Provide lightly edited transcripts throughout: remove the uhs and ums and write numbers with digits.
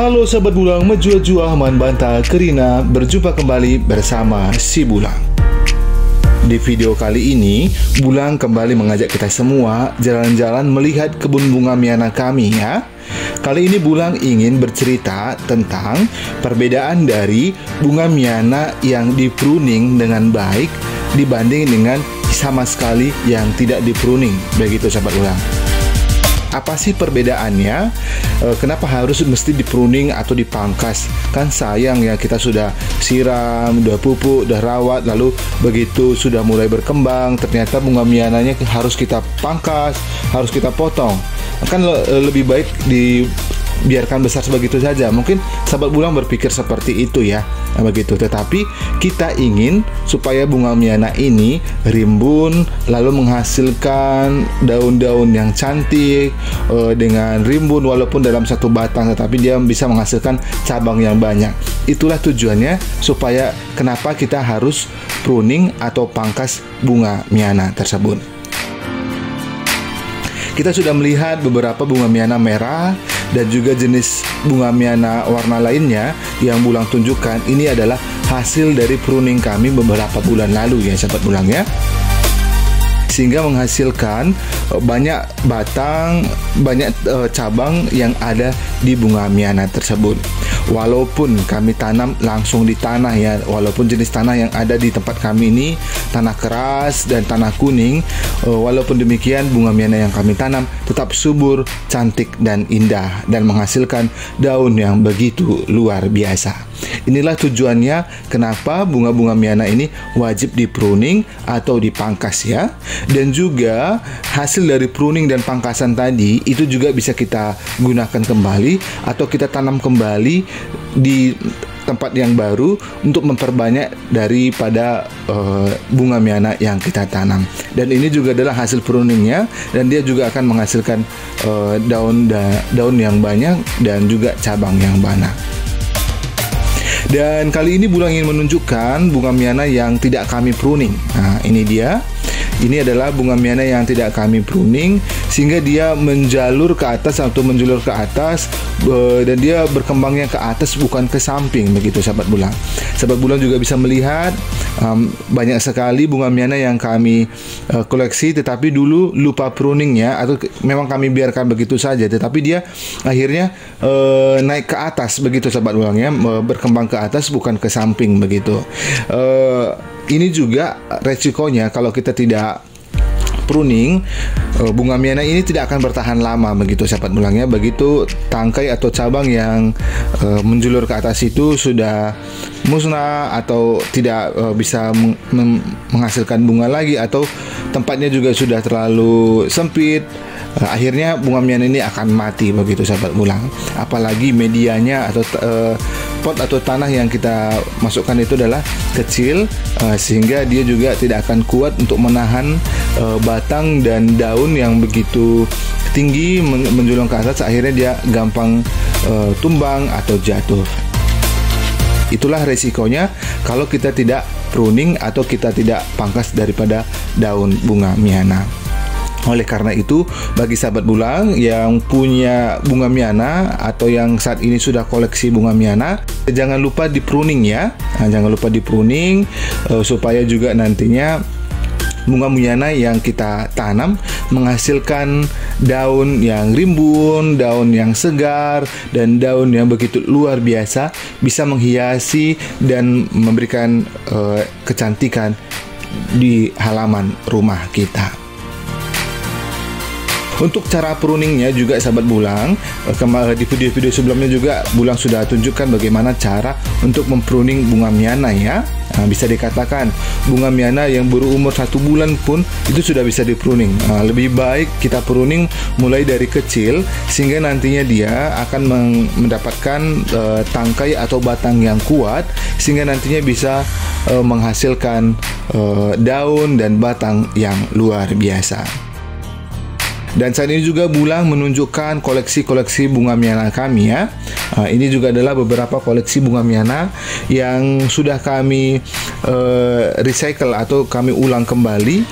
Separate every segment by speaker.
Speaker 1: Halo sahabat Bulang, Menjua-jua Man Banta Kerina, berjumpa kembali bersama si Bulang. Di video kali ini, Bulang kembali mengajak kita semua jalan-jalan melihat kebun bunga Miana kami ya. Kali ini Bulang ingin bercerita tentang perbedaan dari bunga Miana yang di pruning dengan baik dibanding dengan sama sekali yang tidak di pruning. Begitu sahabat Bulang. Apa sih perbedaannya? Kenapa harus mesti di pruning atau dipangkas? Kan sayang ya, kita sudah siram, udah pupuk, udah rawat, lalu begitu sudah mulai berkembang, ternyata bunga miananya harus kita pangkas, harus kita potong. Kan lebih baik dibiarkan besar sebegitu saja. Mungkin sahabat Bulang berpikir seperti itu ya, begitu. Tetapi kita ingin supaya bunga miana ini rimbun, lalu menghasilkan daun-daun yang cantik dengan rimbun walaupun dalam satu batang, tetapi dia bisa menghasilkan cabang yang banyak. Itulah tujuannya, supaya kenapa kita harus pruning atau pangkas bunga miana tersebut. Kita sudah melihat beberapa bunga miana merah dan juga jenis bunga miana warna lainnya yang Bulang tunjukkan. Ini adalah hasil dari pruning kami beberapa bulan lalu ya sahabat Bulang ya, sehingga menghasilkan banyak batang, banyak cabang yang ada di bunga miana tersebut. Walaupun kami tanam langsung di tanah ya, walaupun jenis tanah yang ada di tempat kami ini tanah keras dan tanah kuning, walaupun demikian bunga miana yang kami tanam tetap subur, cantik dan indah, dan menghasilkan daun yang begitu luar biasa. Inilah tujuannya kenapa bunga-bunga miana ini wajib di pruning atau dipangkas ya. Dan juga hasil dari pruning dan pangkasan tadi itu juga bisa kita gunakan kembali atau kita tanam kembali di tempat yang baru untuk memperbanyak daripada bunga miana yang kita tanam. Dan ini juga adalah hasil pruningnya, dan dia juga akan menghasilkan daun yang banyak dan juga cabang yang banyak. Dan kali ini Bulang ingin menunjukkan bunga miana yang tidak kami pruning. Nah, ini dia. Ini adalah bunga miana yang tidak kami pruning, sehingga dia menjalur ke atas atau menjulur ke atas, dan dia berkembangnya ke atas bukan ke samping, begitu sahabat Bulang. Sahabat Bulang juga bisa melihat banyak sekali bunga miana yang kami koleksi, tetapi dulu lupa pruningnya atau memang kami biarkan begitu saja, tetapi dia akhirnya naik ke atas, begitu sahabat Bulang ya, berkembang ke atas bukan ke samping begitu. Ini juga resikonya kalau kita tidak pruning, bunga miana ini tidak akan bertahan lama, begitu sahabat Bulang ya. Begitu tangkai atau cabang yang menjulur ke atas itu sudah musnah atau tidak bisa menghasilkan bunga lagi, atau tempatnya juga sudah terlalu sempit, akhirnya bunga miana ini akan mati, begitu sahabat Bulang. Apalagi medianya atau pot atau tanah yang kita masukkan itu adalah kecil, sehingga dia juga tidak akan kuat untuk menahan batang dan daun yang begitu tinggi menjulang ke atas. Akhirnya dia gampang tumbang atau jatuh. Itulah resikonya kalau kita tidak pruning atau kita tidak pangkas daripada daun bunga miana. Oleh karena itu, bagi sahabat Bulang yang punya bunga miana atau yang saat ini sudah koleksi bunga miana, jangan lupa di pruning ya. Jangan lupa di pruning supaya juga nantinya bunga miana yang kita tanam menghasilkan daun yang rimbun, daun yang segar, dan daun yang begitu luar biasa, bisa menghiasi dan memberikan kecantikan di halaman rumah kita. Untuk cara pruningnya juga sahabat Bulang, di video-video sebelumnya juga Bulang sudah tunjukkan bagaimana cara untuk mempruning bunga miana ya. Nah, bisa dikatakan bunga miana yang berumur 1 bulan pun itu sudah bisa dipruning. Lebih baik kita pruning mulai dari kecil, sehingga nantinya dia akan mendapatkan tangkai atau batang yang kuat, sehingga nantinya bisa menghasilkan daun dan batang yang luar biasa. Dan saat ini juga Bulang menunjukkan koleksi-koleksi bunga miana kami ya. Ini juga adalah beberapa koleksi bunga miana yang sudah kami recycle atau kami ulang kembali.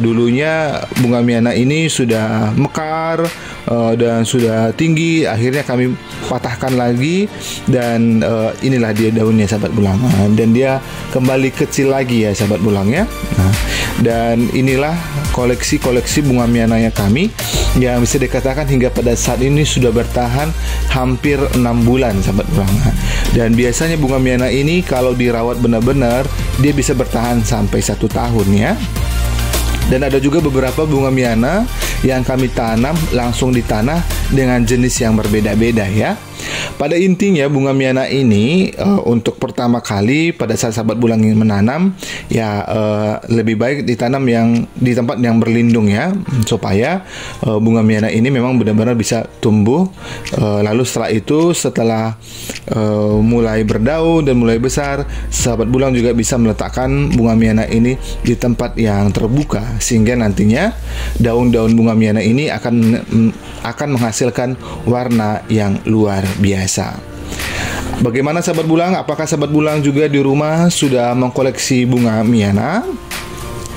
Speaker 1: Dulunya bunga miana ini sudah mekar dan sudah tinggi, akhirnya kami patahkan lagi dan inilah dia daunnya sahabat Bulang. Dan dia kembali kecil lagi ya sahabat Bulang ya. Dan inilah koleksi-koleksi bunga miananya kami yang bisa dikatakan hingga pada saat ini sudah bertahan hampir 6 bulan sahabat Bulang. Dan biasanya bunga miana ini kalau dirawat benar-benar dia bisa bertahan sampai 1 tahun ya. Dan ada juga beberapa bunga miana yang kami tanam langsung di tanah dengan jenis yang berbeda-beda ya. Pada intinya bunga miana ini untuk pertama kali pada saat sahabat Bulang ingin menanam ya lebih baik ditanam yang di tempat yang berlindung ya, supaya bunga miana ini memang benar-benar bisa tumbuh. Lalu setelah mulai berdaun dan mulai besar, sahabat Bulang juga bisa meletakkan bunga miana ini di tempat yang terbuka sehingga nantinya daun-daun bunga miana ini akan menghasilkan warna yang luar biasa. Bagaimana sahabat Bulang? Apakah sahabat Bulang juga di rumah sudah mengkoleksi bunga miana?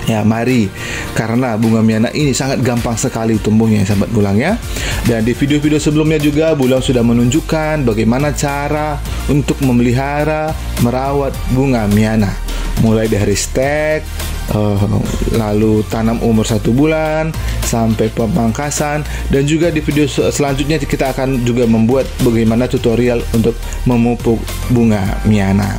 Speaker 1: Ya, mari, karena bunga miana ini sangat gampang sekali tumbuhnya sahabat Bulang ya. Dan di video-video sebelumnya juga Bulang sudah menunjukkan bagaimana cara untuk memelihara, merawat bunga miana. Mulai dari stek, lalu tanam umur 1 bulan sampai pemangkasan, dan juga di video selanjutnya kita akan juga membuat bagaimana tutorial untuk memupuk bunga miana.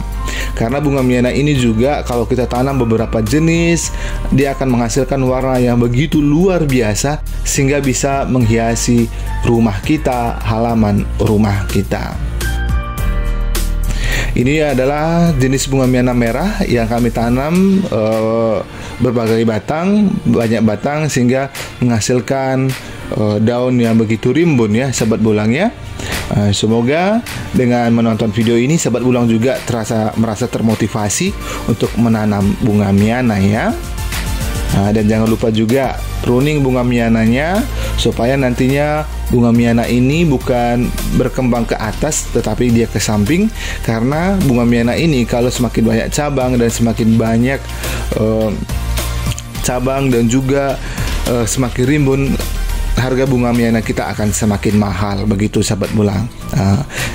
Speaker 1: Karena bunga miana ini juga kalau kita tanam beberapa jenis, dia akan menghasilkan warna yang begitu luar biasa sehingga bisa menghiasi rumah kita, halaman rumah kita. Ini adalah jenis bunga miana merah yang kami tanam berbagai batang, banyak batang sehingga menghasilkan daun yang begitu rimbun ya sahabat Bulang ya. Semoga dengan menonton video ini sahabat Bulang juga merasa termotivasi untuk menanam bunga miana ya. Dan jangan lupa juga pruning bunga miananya supaya nantinya bunga miana ini bukan berkembang ke atas tetapi dia ke samping, karena bunga miana ini kalau semakin banyak cabang dan semakin banyak cabang dan juga semakin rimbun, harga bunga miana kita akan semakin mahal, begitu sahabat Bulang.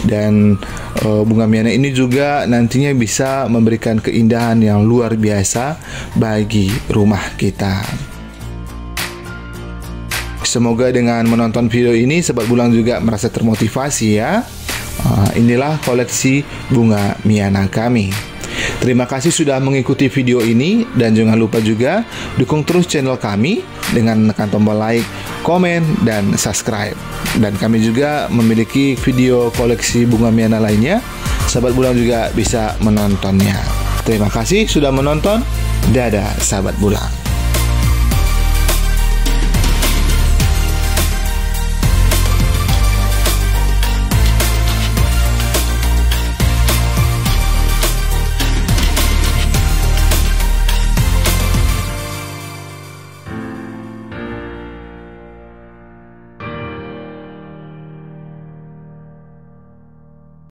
Speaker 1: Dan bunga miana ini juga nantinya bisa memberikan keindahan yang luar biasa bagi rumah kita. Semoga dengan menonton video ini sahabat Bulang juga merasa termotivasi ya. Inilah koleksi bunga miana kami. Terima kasih sudah mengikuti video ini, dan jangan lupa juga dukung terus channel kami dengan menekan tombol like, komen, dan subscribe. Dan kami juga memiliki video koleksi bunga miana lainnya, sahabat Bulang juga bisa menontonnya. Terima kasih sudah menonton. Dadah sahabat Bulang.